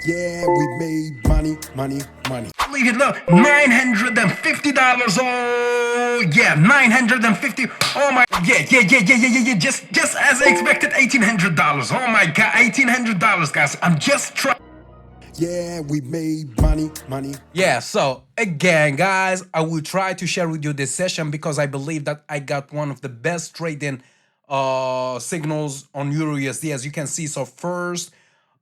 Yeah, we made money, money, money. Leave it low, $950. Oh yeah, 950. Oh my, yeah. Just as I expected, $1,800. Oh my god, $1,800, guys. I'm just trying. Yeah, we made money, money. Yeah, so again, guys, I will try to share with you this session because I believe that I got one of the best trading signals on EURUSD, as you can see. So first,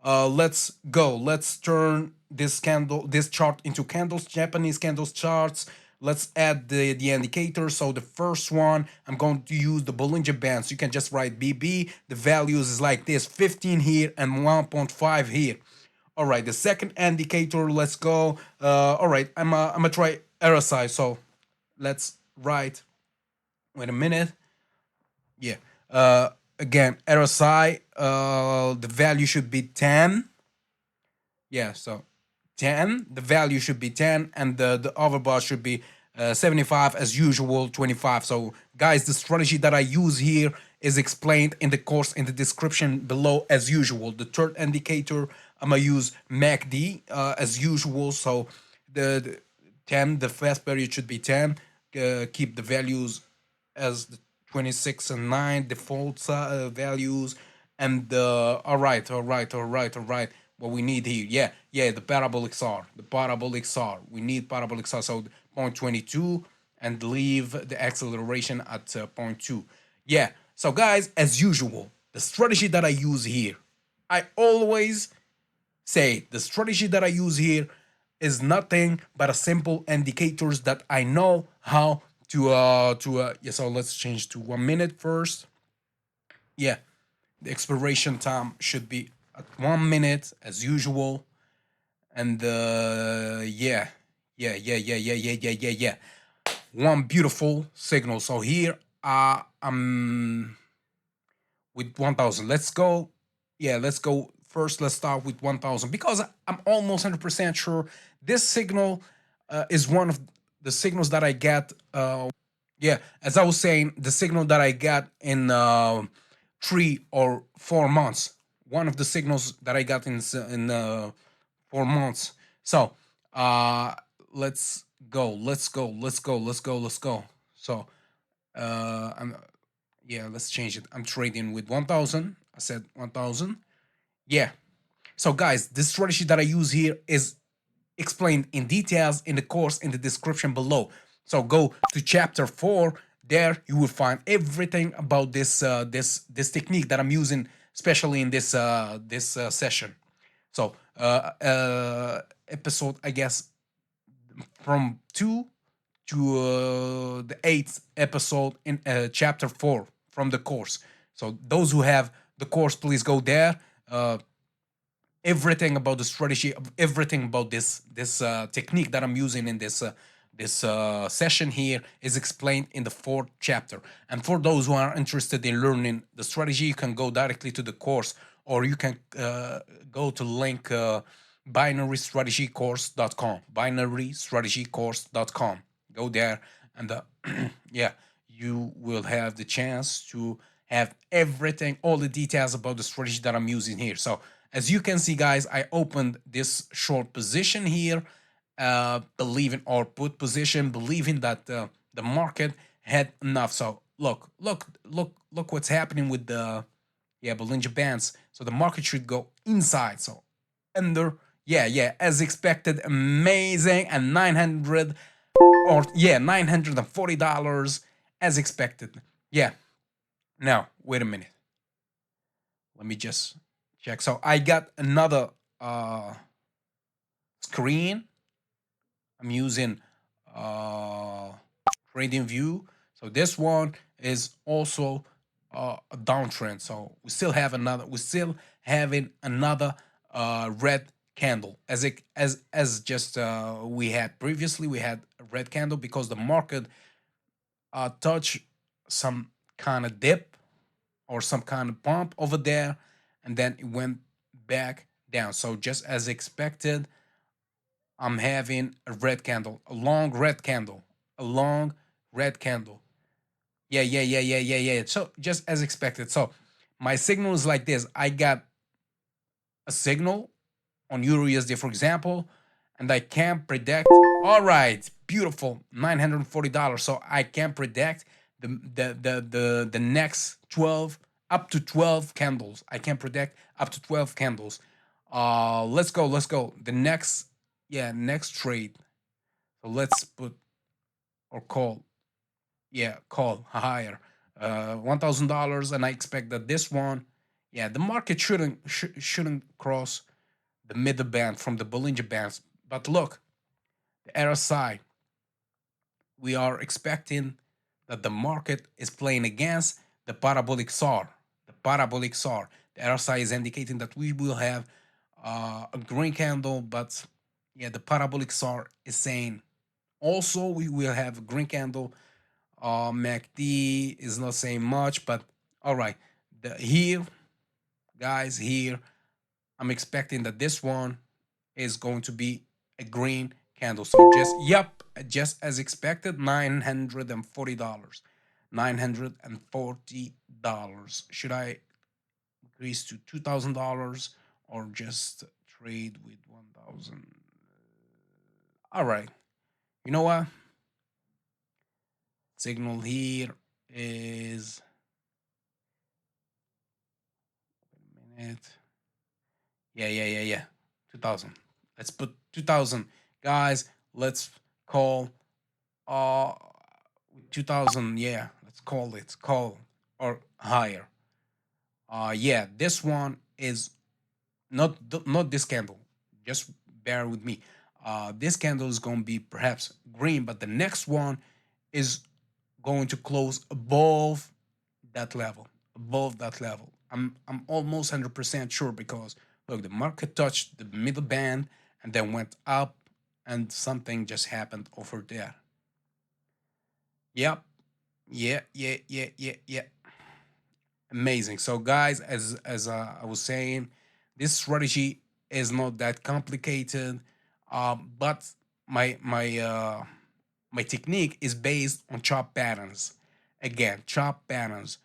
let's go. Let's turn this chart into candles, Japanese candles charts. Let's add the indicator. So the first one, I'm going to use the Bollinger Bands. You can just write BB. The values is like this: 15 here and 1.5 here. All right, the second indicator, let's go. All right, I'm gonna try RSI. So let's write. Wait a minute. Yeah. Again, RSI. The value should be 10. Yeah. So 10. The value should be 10, and the overbought should be 75 as usual. 25. So guys, the strategy that I use here is explained in the course in the description below as usual. The third indicator, I'm gonna use MACD as usual. So the 10, the fast period should be 10. Keep the values as the 26 and 9 default values. And all right. What we need here, the parabolic SAR, we need parabolic SAR. So 0.22 and leave the acceleration at 0.2. Yeah, so guys, as usual, the strategy that I use here, I always say the strategy that I use here is nothing but a simple indicators that I know how to yeah. So let's change to 1 minute first. Yeah, the expiration time should be at 1 minute as usual. And yeah. One beautiful signal. So here I'm with 1000. Let's go. Yeah, let's go. First, let's start with 1000 because I'm almost 100% sure this signal is one of the signals that I get. Yeah, as I was saying, the signal that I got in 3 or 4 months. One of the signals that I got in 4 months. So let's go. So yeah, let's change it. I'm trading with 1000. I said 1000. Yeah. So guys, this strategy that I use here is explained in details in the course in the description below. So go to chapter 4. There you will find everything about this this technique that I'm using, especially in this session. So episode, I guess, from 2 to the 8th episode in chapter 4 from the course. So those who have the course, please go there. Everything about the strategy, everything about this technique that I'm using in this session here is explained in the 4th chapter. And for those who are interested in learning the strategy, you can go directly to the course, or you can go to link binarystrategycourse.com. Go there, and yeah, you will have the chance to have everything, all the details about the strategy that I'm using here. So as you can see, guys, I opened this short position here, believing, or put position, believing that the market had enough. So look what's happening with the Bollinger Bands. So the market should go inside. So under, as expected, amazing, and 900 or $940 as expected. Yeah. Now wait a minute. Let me just check. So I got another screen. I'm using trading view. So this one is also a downtrend. So we still have another. We're still having another red candle as just we had previously. We had a red candle because the market touched some kind of dip or some kind of pump over there, and then it went back down. So just as expected, I'm having a red candle, a long red candle. Yeah. So just as expected. So my signal is like this. I got a signal on Euro USD, for example, and I can predict. All right, beautiful, $940. So I can predict the next 12 up to 12 candles. I can predict up to 12 candles. Let's go, let's go. The next, yeah, next trade. So let's put or call, yeah, call higher, $1,000, and I expect that this one, yeah, the market shouldn't cross the middle band from the Bollinger bands. But look, the RSI, we are expecting that the market is playing against the parabolic SAR. The parabolic SAR. The RSI is indicating that we will have a green candle, but yeah, the parabolic SAR is saying also we will have a green candle. MACD is not saying much, but all right. Here, guys, here, I'm expecting that this one is going to be a green candle. So just, yep, just as expected, $940. $940. Should I increase to $2,000 or just trade with 1,000? All right. You know what? Signal here is a minute. Yeah. 2000. Let's put 2000. Guys, let's call 2000. Yeah, let's call it call or higher. Yeah, this one is not this candle. Just bear with me. This candle is going to be perhaps green, but the next one is going to close above that level, above that level. I'm almost 100% sure because look, the market touched the middle band and then went up, and something just happened over there. Yep. Yeah. Amazing. So guys, as I was saying, this strategy is not that complicated, but my technique is based on chop patterns. Again, chop patterns.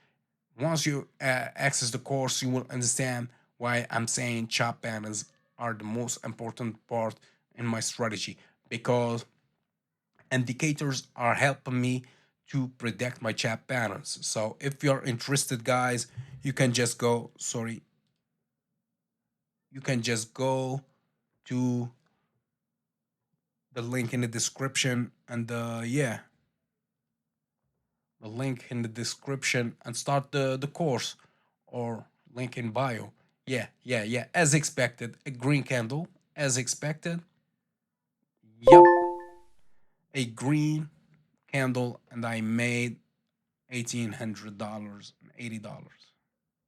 Once you access the course, you will understand why I'm saying chop patterns are the most important part in my strategy, because indicators are helping me to predict my chop patterns. So if you're interested, guys, you can just go, sorry, you can just go to the link in the description, and yeah, the link in the description, and start the course, or link in bio. Yeah, as expected, a green candle, as expected. Yep, a green candle, and I made $1,800 and $80.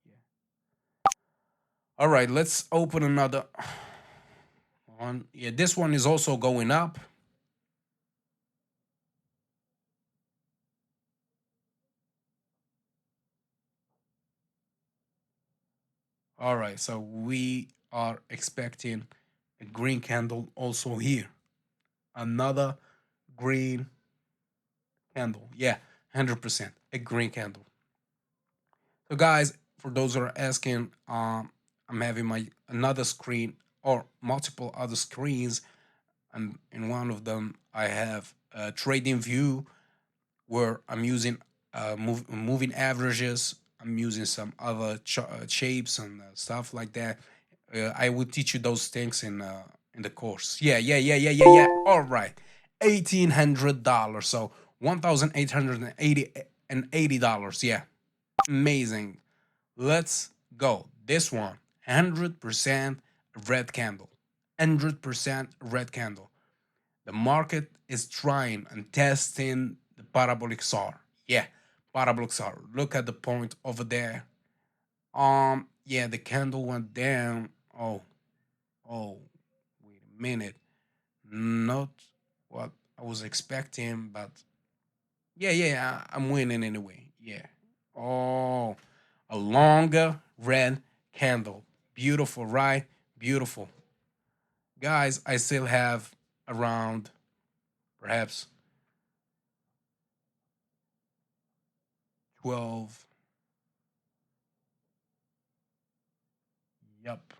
Yeah. All right, let's open another one. Yeah, this one is also going up. All right, so we are expecting a green candle also here. Another green candle. Yeah, 100% a green candle. So guys, for those who are asking, I'm having my another screen or multiple other screens, and in one of them I have a trading view where I'm using moving averages. I'm using some other shapes and stuff like that. I will teach you those things in the course. Yeah. All right, $1,800. So $1,880. Yeah, amazing. Let's go. This one, 100% red candle. 100% red candle. The market is trying and testing the parabolic SAR. Yeah, parabolic SAR. Look at the point over there. Yeah, the candle went down. Oh, wait a minute. Not what I was expecting, but yeah, I'm winning anyway. Yeah. Oh, a longer red candle. Beautiful, right? Beautiful. Guys, I still have around perhaps 12. Yep.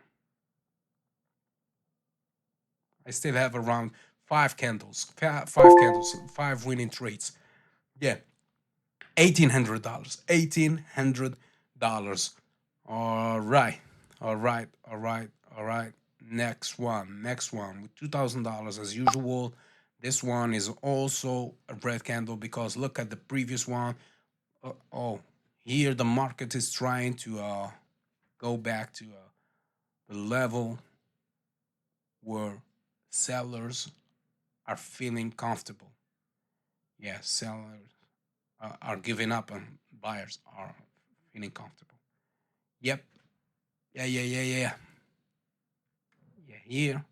I still have around five winning trades. Yeah, $1,800. $1,800. All right, all right, all right, all right. Next one with $2,000 as usual. This one is also a red candle because look at the previous one. Oh, here the market is trying to go back to the level where sellers are feeling comfortable. Yeah, sellers are giving up and buyers are feeling comfortable. Yep. Yeah. Yeah, here.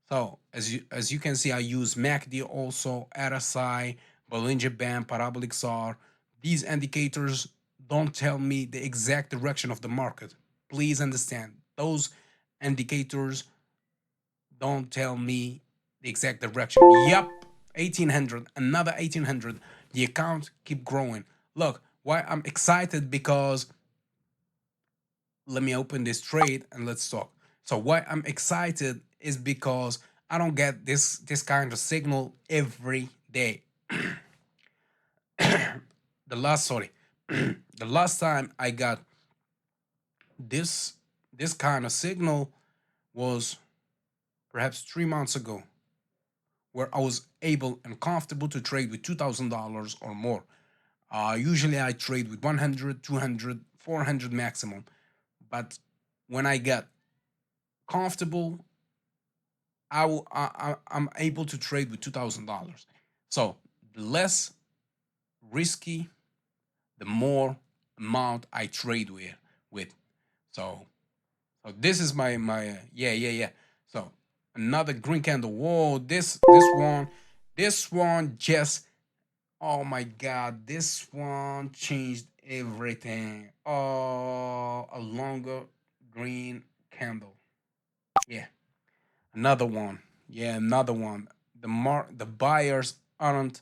So as you can see, I use MACD also, RSI, Bollinger Band, Parabolic SAR. These indicators don't tell me the exact direction of the market. Please understand, those indicators don't tell me the exact direction. Yep, 1800, another 1800. The account keep growing. Look, why I'm excited because let me open this trade and let's talk. So why I'm excited is because I don't get this kind of signal every day. The last sorry, the last time I got this this kind of signal was perhaps 3 months ago, where I was able and comfortable to trade with $2,000 or more. Usually I trade with 100, 200, 400 maximum, but when I get comfortable I'm able to trade with $2,000. So the less risky, the more amount I trade with. So this is my yeah. So another green candle. Whoa, this one just, oh my god, this one changed everything. Oh, a longer green candle. Yeah. Another one. Yeah, another one. The buyers aren't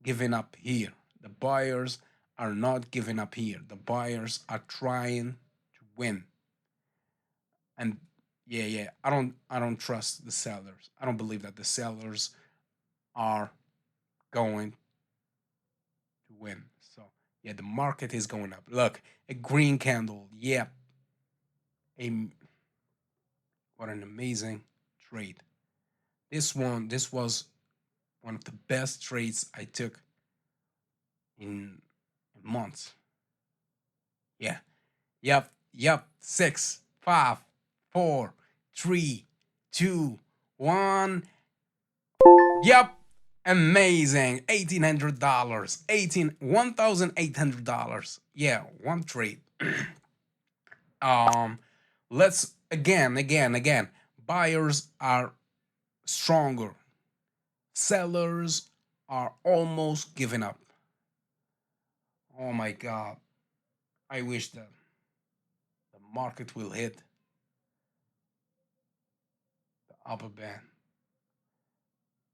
giving up here. The buyers are not giving up here. The buyers are trying to win. And yeah, I don't trust the sellers. I don't believe that the sellers are going to win. So yeah, the market is going up. Look, a green candle. Yeah. A What an amazing trade. This was one of the best trades I took in months. Yeah. Yep. Six, five, four, three, two, one. Yep. Amazing. $1,800. 1,800. Yeah, one trade. um let's again. Buyers are stronger. Sellers are almost giving up. Oh my god. I wish that the market will hit the upper band.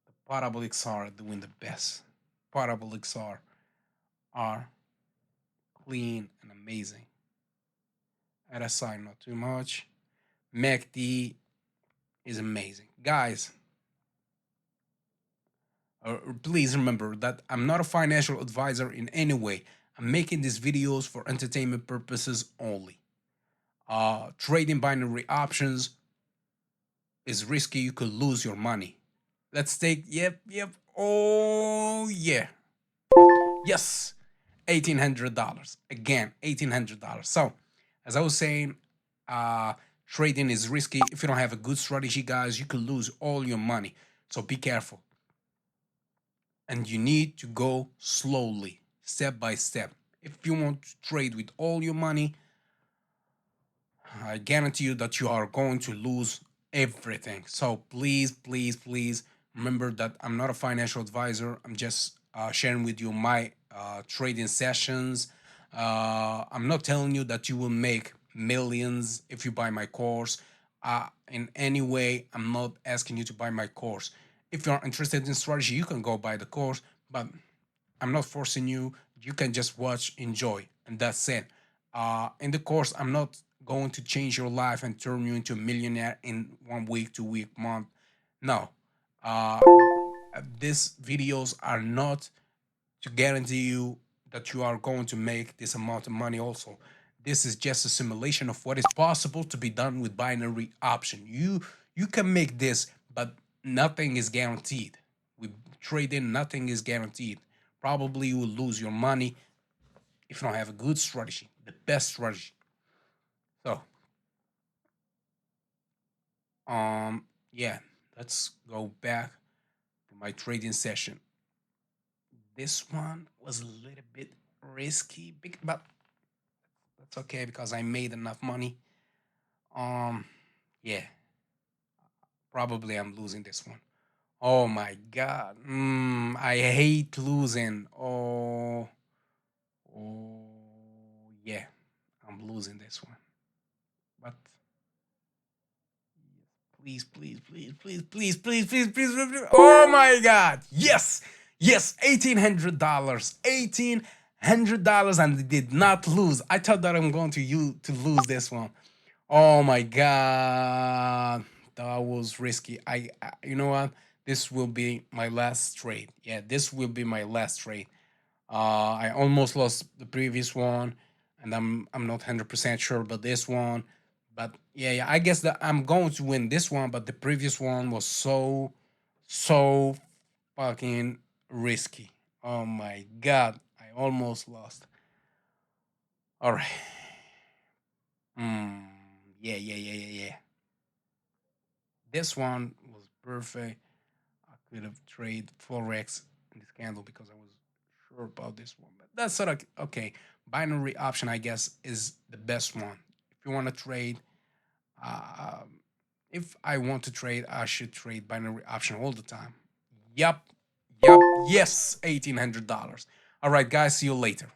The parabolics are doing the best. Parabolics are clean and amazing. RSI not too much. MACD is amazing. Guys, please remember that I'm not a financial advisor in any way. I'm making these videos for entertainment purposes only. Trading binary options is risky. You could lose your money. Let's take, yep. Oh, yeah. Yes, $1,800. Again, $1,800. So, as I was saying, uh, trading is risky. If you don't have a good strategy, guys, you could lose all your money. So be careful. And you need to go slowly, step by step. If you want to trade with all your money, I guarantee you that you are going to lose everything. So please remember that I'm not a financial advisor. I'm just sharing with you my trading sessions. I'm not telling you that you will make millions if you buy my course. In any way, I'm not asking you to buy my course. If you're interested in strategy, you can go buy the course, but I'm not forcing you. You can just watch, enjoy, and that's it. In the course, I'm not going to change your life and turn you into a millionaire in 1 week, 2 week, month. No, uh, these videos are not to guarantee you that you are going to make this amount of money also. This is just a simulation of what is possible to be done with binary option. You can make this, but nothing is guaranteed. With trading, nothing is guaranteed. Probably you will lose your money if you don't have a good strategy, the best strategy. So, yeah, let's go back to my trading session. This one was a little bit risky, but that's okay because I made enough money. Um, yeah, probably I'm losing this one. Oh my god. I hate losing. Oh, yeah, I'm losing this one. But please, please, please, please, please, please, please, please, please. Oh my god. Yes. Yes, $1,800. $1,800 and I did not lose. I thought that I'm going to lose this one. Oh my god, that was risky. You know what? This will be my last trade. Yeah, this will be my last trade. I almost lost the previous one, and I'm not 100% sure about this one. But yeah, I guess that I'm going to win this one. But the previous one was so fucking risky. Oh my god, I almost lost. All right. Hmm. Yeah, yeah, yeah, yeah, yeah. This one was perfect. I could have traded forex in this candle because I was sure about this one. But that's sort of okay. Binary option, I guess, is the best one. If you want to trade, um, if I want to trade, I should trade binary option all the time. Yup, yup, yes, $1,800. All right, guys, see you later.